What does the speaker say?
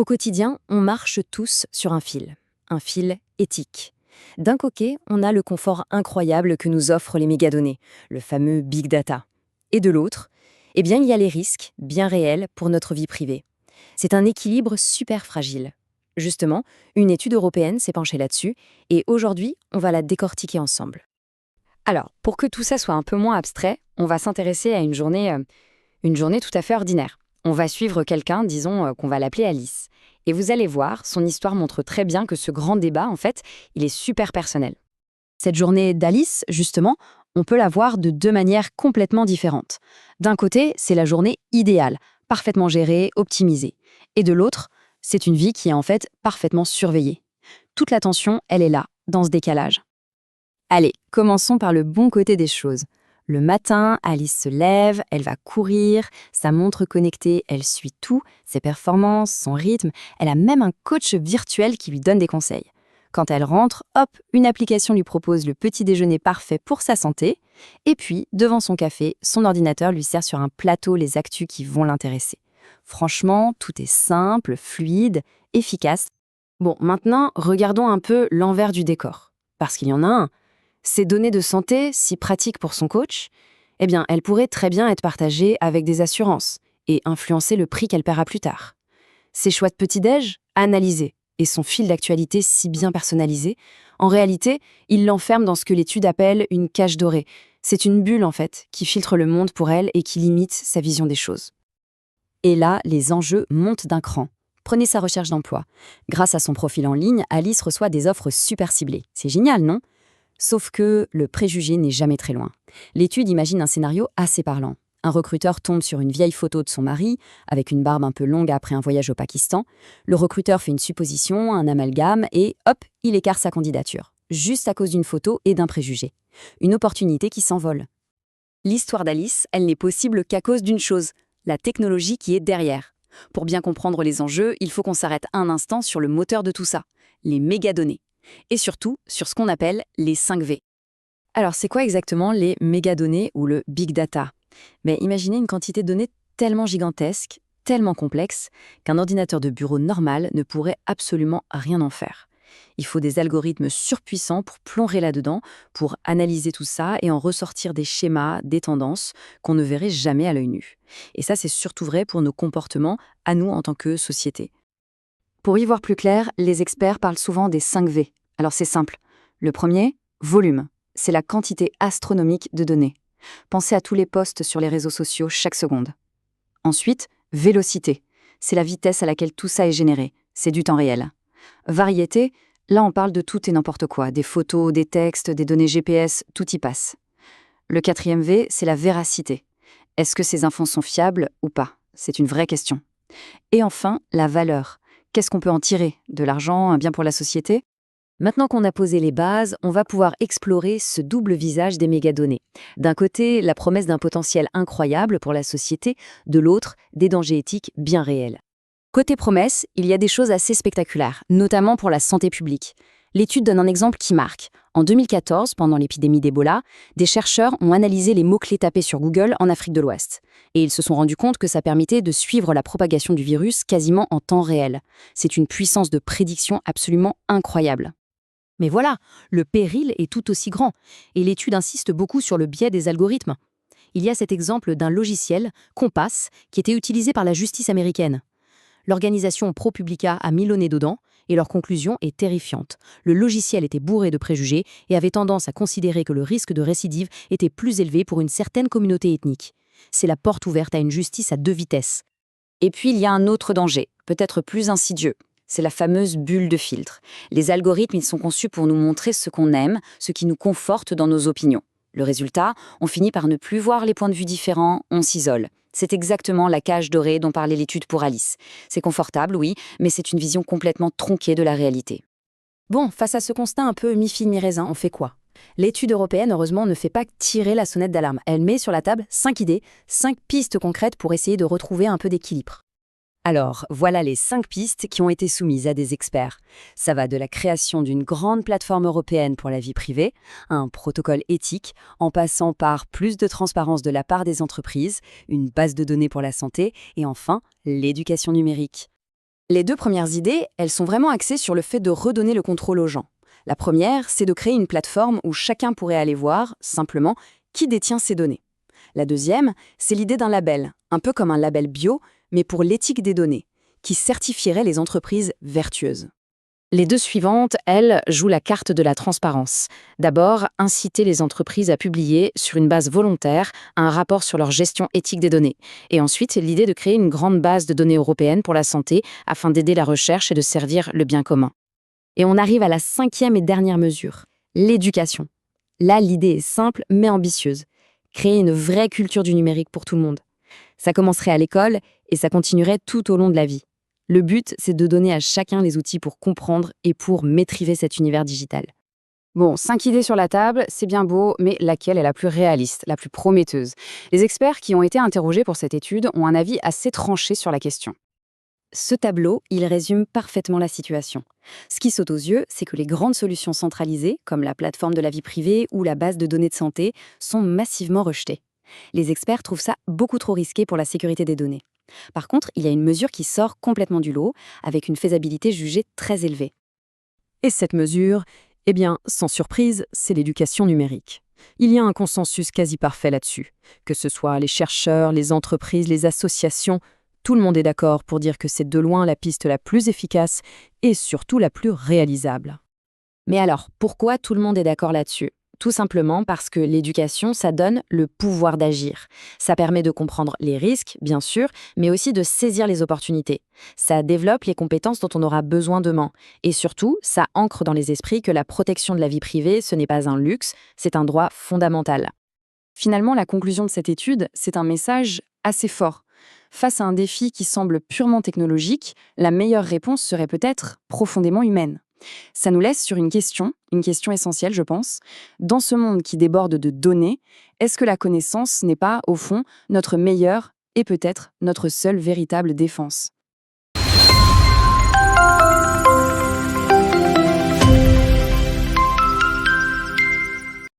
Au quotidien, on marche tous sur un fil éthique. D'un côté, on a le confort incroyable que nous offrent les mégadonnées, le fameux big data. Et de l'autre, eh bien, il y a les risques, bien réels, pour notre vie privée. C'est un équilibre super fragile. Justement, une étude européenne s'est penchée là-dessus, et aujourd'hui, on va la décortiquer ensemble. Alors, pour que tout ça soit un peu moins abstrait, on va s'intéresser à une journée tout à fait ordinaire. On va suivre quelqu'un, disons qu'on va l'appeler Alice. Et vous allez voir, son histoire montre très bien que ce grand débat, en fait, il est super personnel. Cette journée d'Alice, justement, on peut la voir de deux manières complètement différentes. D'un côté, c'est la journée idéale, parfaitement gérée, optimisée. Et de l'autre, c'est une vie qui est en fait parfaitement surveillée. Toute l'attention, elle est là, dans ce décalage. Allez, commençons par le bon côté des choses. Le matin, Alice se lève, elle va courir, sa montre connectée, elle suit tout, ses performances, son rythme, elle a même un coach virtuel qui lui donne des conseils. Quand elle rentre, hop, une application lui propose le petit déjeuner parfait pour sa santé, et puis, devant son café, son ordinateur lui sert sur un plateau les actus qui vont l'intéresser. Franchement, tout est simple, fluide, efficace. Bon, maintenant, regardons un peu l'envers du décor, parce qu'il y en a un. Ces données de santé, si pratiques pour son coach, eh bien, elles pourraient très bien être partagées avec des assurances et influencer le prix qu'elle paiera plus tard. Ses choix de petit-déj, analysés, et son fil d'actualité si bien personnalisé, en réalité, il l'enferme dans ce que l'étude appelle une cage dorée. C'est une bulle, en fait, qui filtre le monde pour elle et qui limite sa vision des choses. Et là, les enjeux montent d'un cran. Prenez sa recherche d'emploi. Grâce à son profil en ligne, Alice reçoit des offres super ciblées. C'est génial, non ? Sauf que le préjugé n'est jamais très loin. L'étude imagine un scénario assez parlant. Un recruteur tombe sur une vieille photo de son mari, avec une barbe un peu longue après un voyage au Pakistan. Le recruteur fait une supposition, un amalgame, et hop, il écarte sa candidature. Juste à cause d'une photo et d'un préjugé. Une opportunité qui s'envole. L'histoire d'Alice, elle n'est possible qu'à cause d'une chose, la technologie qui est derrière. Pour bien comprendre les enjeux, il faut qu'on s'arrête un instant sur le moteur de tout ça, les mégadonnées. Et surtout sur ce qu'on appelle les 5V. Alors, c'est quoi exactement les mégadonnées ou le big data ? Mais imaginez une quantité de données tellement gigantesque, tellement complexe, qu'un ordinateur de bureau normal ne pourrait absolument rien en faire. Il faut des algorithmes surpuissants pour plonger là-dedans, pour analyser tout ça et en ressortir des schémas, des tendances qu'on ne verrait jamais à l'œil nu. Et ça, c'est surtout vrai pour nos comportements, à nous en tant que société. Pour y voir plus clair, les experts parlent souvent des 5V. Alors c'est simple. Le premier, volume. C'est la quantité astronomique de données. Pensez à tous les posts sur les réseaux sociaux chaque seconde. Ensuite, vélocité. C'est la vitesse à laquelle tout ça est généré. C'est du temps réel. Variété, là on parle de tout et n'importe quoi. Des photos, des textes, des données GPS, tout y passe. Le quatrième V, c'est la véracité. Est-ce que ces infos sont fiables ou pas ? C'est une vraie question. Et enfin, la valeur. Qu'est-ce qu'on peut en tirer ? De l'argent, un bien pour la société ? Maintenant qu'on a posé les bases, on va pouvoir explorer ce double visage des mégadonnées. D'un côté, la promesse d'un potentiel incroyable pour la société, de l'autre, des dangers éthiques bien réels. Côté promesse, il y a des choses assez spectaculaires, notamment pour la santé publique. L'étude donne un exemple qui marque. En 2014, pendant l'épidémie d'Ebola, des chercheurs ont analysé les mots-clés tapés sur Google en Afrique de l'Ouest. Et ils se sont rendus compte que ça permettait de suivre la propagation du virus quasiment en temps réel. C'est une puissance de prédiction absolument incroyable. Mais voilà, le péril est tout aussi grand, et l'étude insiste beaucoup sur le biais des algorithmes. Il y a cet exemple d'un logiciel, Compass, qui était utilisé par la justice américaine. L'organisation ProPublica a mis le nez dedans, et leur conclusion est terrifiante. Le logiciel était bourré de préjugés et avait tendance à considérer que le risque de récidive était plus élevé pour une certaine communauté ethnique. C'est la porte ouverte à une justice à deux vitesses. Et puis il y a un autre danger, peut-être plus insidieux. C'est la fameuse bulle de filtre. Les algorithmes, ils sont conçus pour nous montrer ce qu'on aime, ce qui nous conforte dans nos opinions. Le résultat, on finit par ne plus voir les points de vue différents, on s'isole. C'est exactement la cage dorée dont parlait l'étude pour Alice. C'est confortable, oui, mais c'est une vision complètement tronquée de la réalité. Bon, face à ce constat un peu mi-figue mi-raisin, on fait quoi ? L'étude européenne, heureusement, ne fait pas que tirer la sonnette d'alarme. Elle met sur la table 5 idées, 5 pistes concrètes pour essayer de retrouver un peu d'équilibre. Alors, voilà les 5 pistes qui ont été soumises à des experts. Ça va de la création d'une grande plateforme européenne pour la vie privée, à un protocole éthique, en passant par plus de transparence de la part des entreprises, une base de données pour la santé et enfin, l'éducation numérique. Les deux premières idées, elles sont vraiment axées sur le fait de redonner le contrôle aux gens. La première, c'est de créer une plateforme où chacun pourrait aller voir, simplement, qui détient ces données. La deuxième, c'est l'idée d'un label, un peu comme un label bio, mais pour l'éthique des données, qui certifierait les entreprises vertueuses. Les deux suivantes, elles, jouent la carte de la transparence. D'abord, inciter les entreprises à publier, sur une base volontaire, un rapport sur leur gestion éthique des données. Et ensuite, l'idée de créer une grande base de données européenne pour la santé, afin d'aider la recherche et de servir le bien commun. Et on arrive à la cinquième et dernière mesure, l'éducation. Là, l'idée est simple mais ambitieuse. Créer une vraie culture du numérique pour tout le monde. Ça commencerait à l'école et ça continuerait tout au long de la vie. Le but, c'est de donner à chacun les outils pour comprendre et pour maîtriser cet univers digital. Bon, 5 idées sur la table, c'est bien beau, mais laquelle est la plus réaliste, la plus prometteuse? Les experts qui ont été interrogés pour cette étude ont un avis assez tranché sur la question. Ce tableau, il résume parfaitement la situation. Ce qui saute aux yeux, c'est que les grandes solutions centralisées, comme la plateforme de la vie privée ou la base de données de santé, sont massivement rejetées. Les experts trouvent ça beaucoup trop risqué pour la sécurité des données. Par contre, il y a une mesure qui sort complètement du lot, avec une faisabilité jugée très élevée. Et cette mesure, eh bien, sans surprise, c'est l'éducation numérique. Il y a un consensus quasi parfait là-dessus. Que ce soit les chercheurs, les entreprises, les associations, tout le monde est d'accord pour dire que c'est de loin la piste la plus efficace et surtout la plus réalisable. Mais alors, pourquoi tout le monde est d'accord là-dessus? Tout simplement parce que l'éducation, ça donne le pouvoir d'agir. Ça permet de comprendre les risques, bien sûr, mais aussi de saisir les opportunités. Ça développe les compétences dont on aura besoin demain. Et surtout, ça ancre dans les esprits que la protection de la vie privée, ce n'est pas un luxe, c'est un droit fondamental. Finalement, la conclusion de cette étude, c'est un message assez fort. Face à un défi qui semble purement technologique, la meilleure réponse serait peut-être profondément humaine. Ça nous laisse sur une question essentielle, je pense. Dans ce monde qui déborde de données, est-ce que la connaissance n'est pas, au fond, notre meilleure et peut-être notre seule véritable défense?